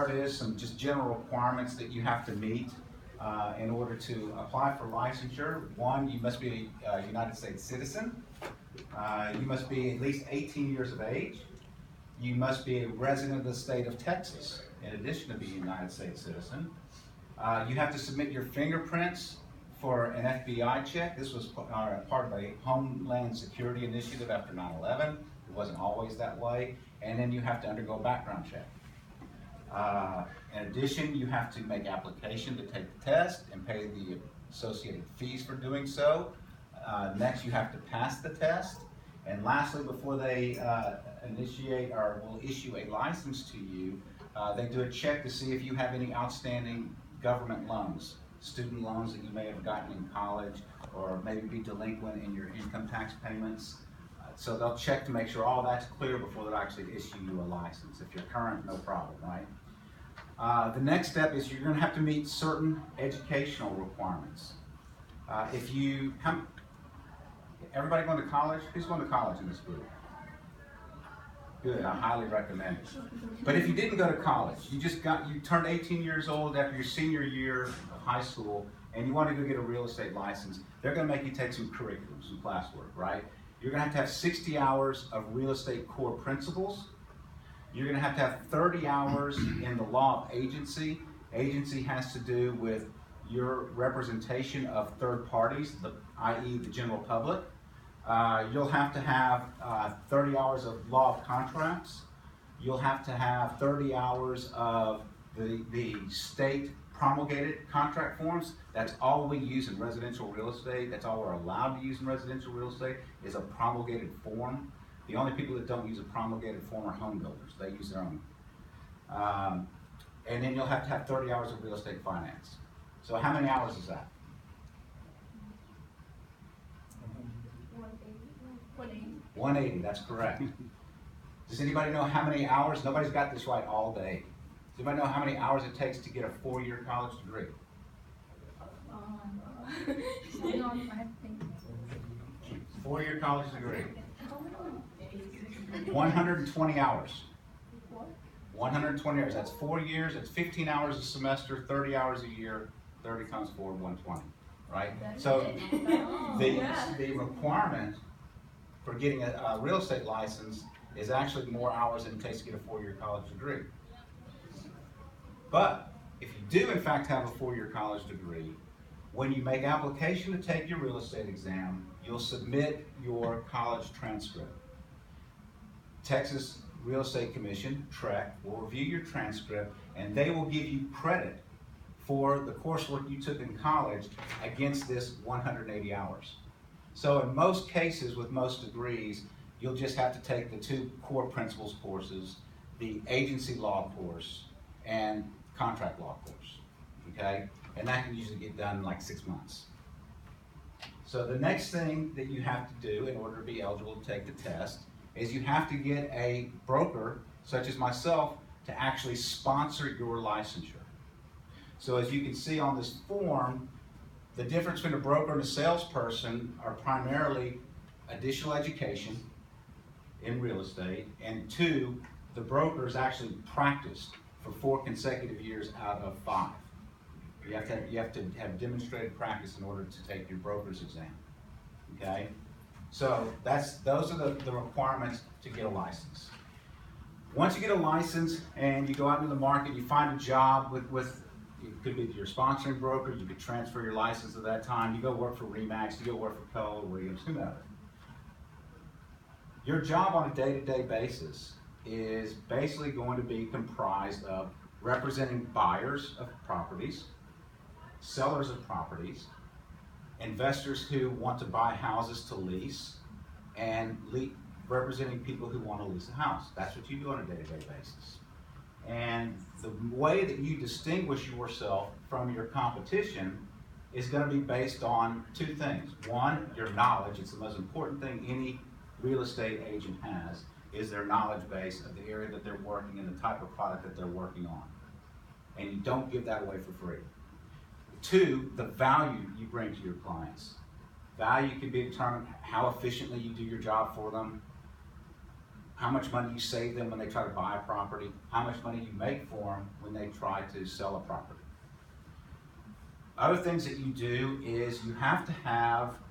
part is some just general requirements that you have to meet in order to apply for licensure. One, you must be a United States citizen. You must be at least 18 years of age. You must be a resident of the state of Texas, in addition to being a United States citizen. You have to submit your fingerprints for an FBI check. This was part of a Homeland Security initiative after 9/11. It wasn't always that way. And then you have to undergo a background check. In addition, you have to make application to take the test and pay the associated fees for doing so. Next, you have to pass the test. And lastly, before they initiate or will issue a license to you, they do a check to see if you have any outstanding government loans, student loans that you may have gotten in college, or maybe be delinquent in your income tax payments. So they'll check to make sure all that's clear before they'll actually issue you a license. If you're current, no problem, right? The next step is you're going to have to meet certain educational requirements. If you come, everybody going to college? Who's going to college in this group? Good, I highly recommend it. But if you didn't go to college, you turned 18 years old after your senior year of high school, and you want to go get a real estate license, they're going to make you take some curriculum, some classwork, right? You're going to have 60 hours of real estate core principles. You're going to have 30 hours in the law of agency. Agency has to do with your representation of third parties, i.e. the general public. You'll have to have 30 hours of law of contracts. You'll have to have 30 hours of the state promulgated contract forms. That's all we use in residential real estate. That's all we're allowed to use in residential real estate is a promulgated form. The only people that don't use a promulgated form are home builders. They use their own. And then you'll have to have 30 hours of real estate finance. So how many hours is that? 180, that's correct. Does anybody know how many hours? Nobody's got this right all day. Does anybody know how many hours it takes to get a 4-year college degree? 4-year college degree. 120 hours. 120 hours. That's 4 years. That's 15 hours a semester, 30 hours a year. 30 times 4, 120. Right? So the requirement for getting a real estate license is actually more hours than it takes to get a 4-year college degree. But if you do in fact have a 4-year college degree, when you make application to take your real estate exam, you'll submit your college transcript. Texas Real Estate Commission, TREC, will review your transcript and they will give you credit for the coursework you took in college against this 180 hours. So in most cases with most degrees, you'll just have to take the 2 core principles courses, the agency law course and contract law course, okay? And that can usually get done in like 6 months. So the next thing that you have to do in order to be eligible to take the test is you have to get a broker, such as myself, to actually sponsor your licensure. So as you can see on this form, the difference between a broker and a salesperson are primarily additional education in real estate, and 2, the broker's actually practiced for 4 consecutive years out of 5. You have to have demonstrated practice in order to take your broker's exam. Okay? So those are the requirements to get a license. Once you get a license and you go out into the market, you find a job with it could be your sponsoring broker, you could transfer your license at that time, you go work for RE/MAX, you go work for Keller Williams, whomever. Your job on a day-to-day basis is basically going to be comprised of representing buyers of properties, sellers of properties, investors who want to buy houses to lease, and representing people who want to lease a house. That's what you do on a day-to-day basis. And the way that you distinguish yourself from your competition is going to be based on 2 things. One, your knowledge. It's the most important thing any real estate agent has, is their knowledge base of the area that they're working and the type of product that they're working on. And you don't give that away for free. 2, the value you bring to your clients. Value can be determined how efficiently you do your job for them, how much money you save them when they try to buy a property, how much money you make for them when they try to sell a property. Other things that you do is you have to have